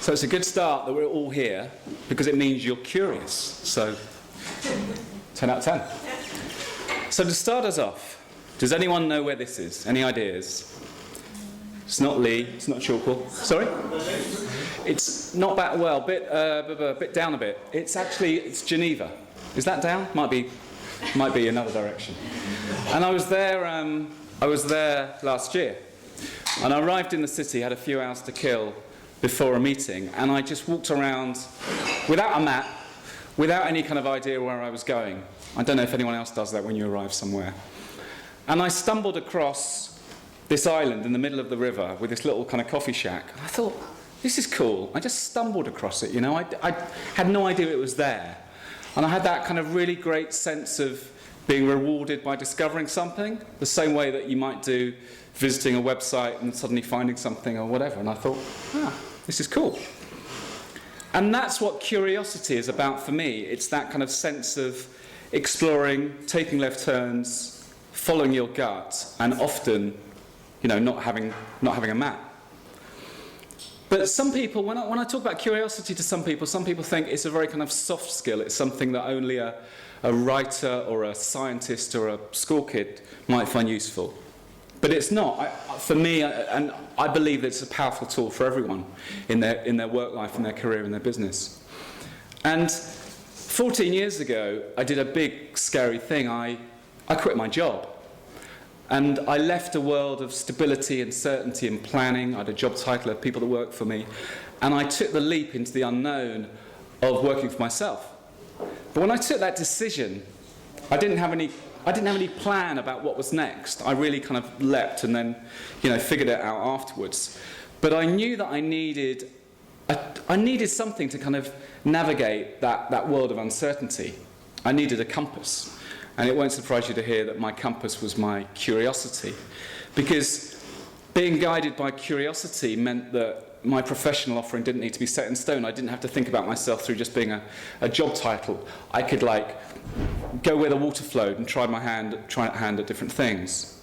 So it's a good start that we're all here, because it means you're curious. So, 10 out of 10. So to start us off, does anyone know where this is? Any ideas? It's not Lee, it's not Chalkwell. Sorry? It's not that well, bit down a bit. It's Geneva. Is that down? Might be another direction. And I was there last year. And I arrived in the city, had a few hours to kill before a meeting, and I just walked around without a map, without any kind of idea where I was going. I don't know if anyone else does that when you arrive somewhere. And I stumbled across this island in the middle of the river with this little kind of coffee shack. And I thought, this is cool. I just stumbled across it, you know. I had no idea it was there. And I had that kind of really great sense of being rewarded by discovering something, the same way that you might do visiting a website and suddenly finding something or whatever. And I thought, this is cool. And that's what curiosity is about for me. It's that kind of sense of exploring, taking left turns, following your gut, and often, you know, not having a map. But some people, when I talk about curiosity to some people think it's a very kind of soft skill. It's something that only a writer or a scientist or a school kid might find useful. But it's not. For me, and I believe that it's a powerful tool for everyone in their work life, in their career, in their business. And 14 years ago, I did a big, scary thing. I quit my job. And I left a world of stability and certainty and planning. I had a job title of people that worked for me. And I took the leap into the unknown of working for myself. But when I took that decision, I didn't have any plan about what was next. I really kind of leapt and then, you know, figured it out afterwards. But I knew that I needed something to kind of navigate that world of uncertainty. I needed a compass. And it won't surprise you to hear that my compass was my curiosity. Because being guided by curiosity meant that my professional offering didn't need to be set in stone. I didn't have to think about myself through just being a job title. I could go where the water flowed and try my hand at different things.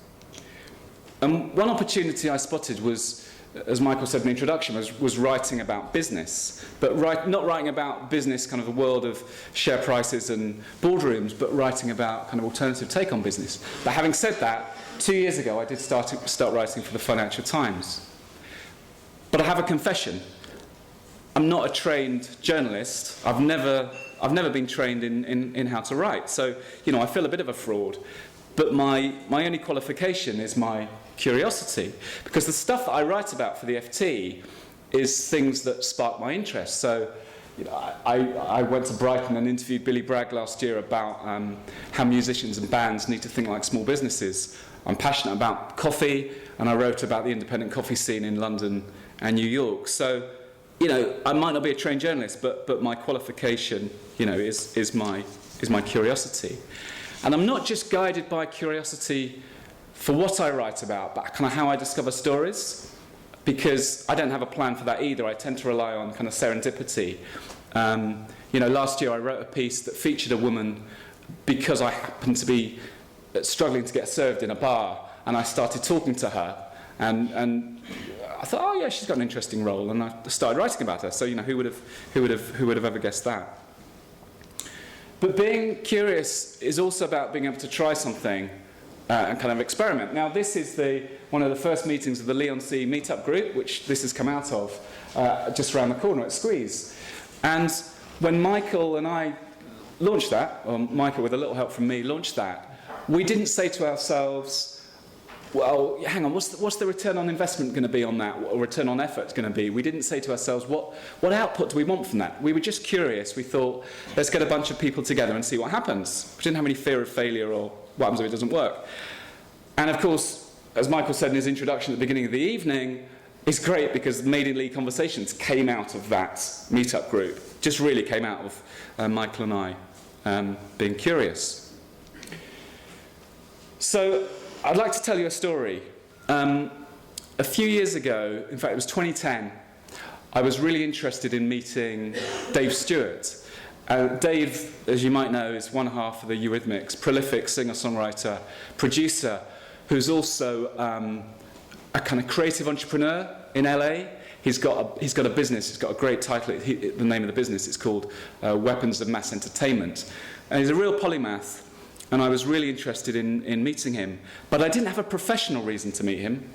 And one opportunity I spotted was, as Michael said in the introduction, was writing about business. But not writing about business, kind of the world of share prices and boardrooms, but writing about kind of alternative take on business. But having said that, 2 years ago I did start writing for the Financial Times. But I have a confession. I'm not a trained journalist. I've never been trained in how to write. So, you know, I feel a bit of a fraud. But my only qualification is my curiosity. Because the stuff that I write about for the FT is things that spark my interest. So, you know, I went to Brighton and interviewed Billy Bragg last year about how musicians and bands need to think like small businesses. I'm passionate about coffee, and I wrote about the independent coffee scene in London and New York. So, you know, I might not be a trained journalist, but my qualification, you know, is my curiosity. And I'm not just guided by curiosity for what I write about, but kind of how I discover stories, because I don't have a plan for that either. I tend to rely on kind of serendipity. You know, last year I wrote a piece that featured a woman because I happened to be struggling to get served in a bar, and I started talking to her, and I thought, oh yeah, she's got an interesting role, and I started writing about her. So, you know, who would have ever guessed that? But being curious is also about being able to try something and kind of experiment. Now, this is one of the first meetings of the Leon-C meetup group, which this has come out of, just around the corner at Squeeze. And when Michael and I launched that, or Michael with a little help from me launched that, we didn't say to ourselves, well, hang on, what's the return on investment going to be on that, or return on effort going to be? We didn't say to ourselves, what output do we want from that? We were just curious. We thought, let's get a bunch of people together and see what happens. We didn't have any fear of failure or what happens if it doesn't work. And of course, as Michael said in his introduction at the beginning of the evening, it's great because Made in Lee Conversations came out of that meetup group. Just really came out of Michael and I being curious. So I'd like to tell you a story. A few years ago, in fact it was 2010, I was really interested in meeting Dave Stewart. Dave, as you might know, is one half of the Eurythmics, prolific singer-songwriter, producer, who's also a kind of creative entrepreneur in LA. He's got a business. He's got a great title. The name of the business is called Weapons of Mass Entertainment. And he's a real polymath. And I was really interested in meeting him. But I didn't have a professional reason to meet him.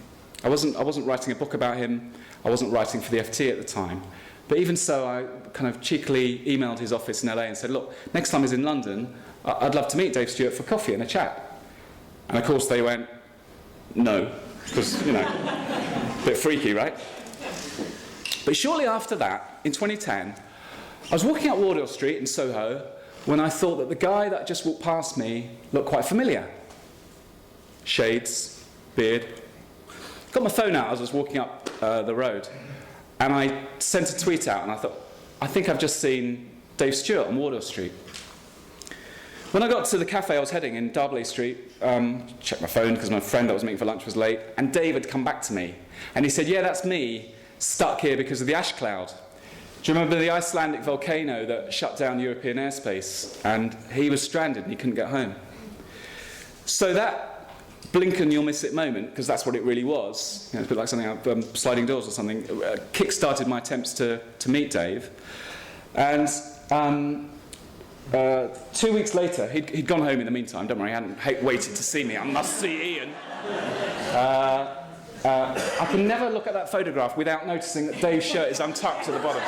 I wasn't writing a book about him. I wasn't writing for the FT at the time. But even so, I kind of cheekily emailed his office in LA and said, look, next time he's in London, I'd love to meet Dave Stewart for coffee and a chat. And of course they went, no, because, a bit freaky, right? But shortly after that, in 2010, I was walking up Wardour Street in Soho when I thought that the guy that just walked past me looked quite familiar. Shades, beard. Got my phone out as I was walking up the road, and I sent a tweet out, and I thought, I think I've just seen Dave Stewart on Wardour Street. When I got to the cafe I was heading in Darby Street, checked my phone because my friend that I was meeting for lunch was late, and Dave had come back to me, and he said, yeah, that's me, stuck here because of the ash cloud. Do you remember the Icelandic volcano that shut down European airspace? And he was stranded and he couldn't get home. So that blink and you'll miss it moment, because that's what it really was, it's a bit like something out Sliding Doors or something, kick-started my attempts to meet Dave. And 2 weeks later, he'd gone home in the meantime, don't worry, he hadn't waited to see me, I must see Ian. I can never look at that photograph without noticing that Dave's shirt is untucked at the bottom.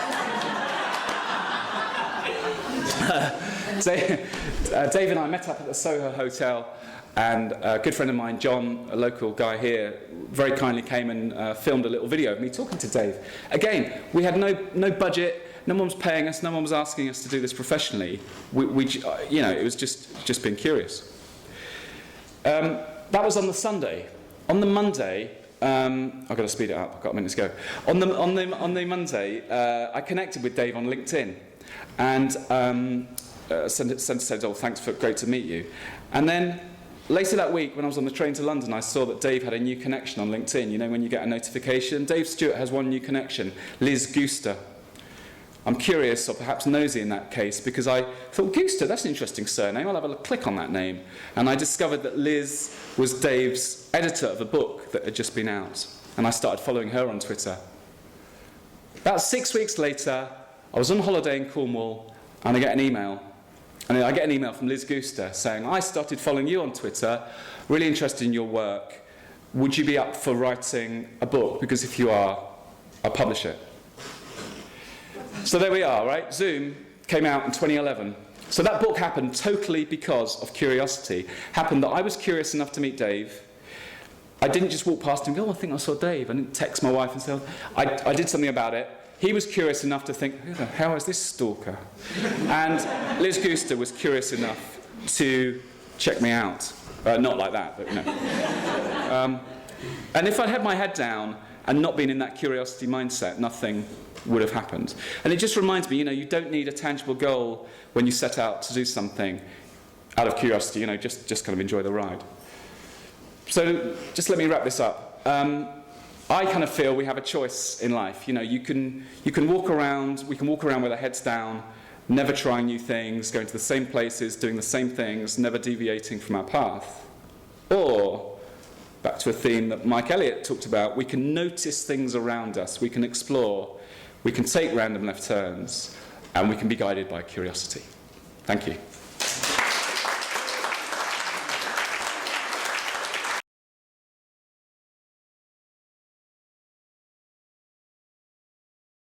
Dave and I met up at the Soho Hotel, and a good friend of mine, John, a local guy here, very kindly came and filmed a little video of me talking to Dave. Again, we had no budget, no one was paying us, no one was asking us to do this professionally. It was just being curious. That was on the Sunday. On the Monday, I've got to speed it up, I've got a minute to go. On the Monday, I connected with Dave on LinkedIn, and said, oh, thanks, great to meet you. And then later that week, when I was on the train to London, I saw that Dave had a new connection on LinkedIn. You know, when you get a notification, Dave Stewart has one new connection, Liz Gooster. I'm curious, or perhaps nosy in that case, because I thought, Gooster, that's an interesting surname. I'll have a click on that name. And I discovered that Liz was Dave's editor of a book that had just been out. And I started following her on Twitter. About 6 weeks later, I was on holiday in Cornwall, and I get an email. And I get an email from Liz Gooster saying, I started following you on Twitter, really interested in your work. Would you be up for writing a book? Because if you are, I'll publish it. So there we are, right? Zoom came out in 2011. So that book happened totally because of curiosity. Happened that I was curious enough to meet Dave. I didn't just walk past him and go, oh, I think I saw Dave. I didn't text my wife and say, I did something about it. He was curious enough to think, who the hell is this stalker? And Liz Gooster was curious enough to check me out. Not like that, but and if I'd had my head down and not been in that curiosity mindset, nothing would have happened. And it just reminds me, you don't need a tangible goal when you set out to do something out of curiosity, just kind of enjoy the ride. So just let me wrap this up. I kind of feel we have a choice in life. You can walk around, we can walk around with our heads down, never trying new things, going to the same places, doing the same things, never deviating from our path. Or, back to a theme that Mike Elliott talked about, we can notice things around us, we can explore, we can take random left turns, and we can be guided by curiosity. Thank you.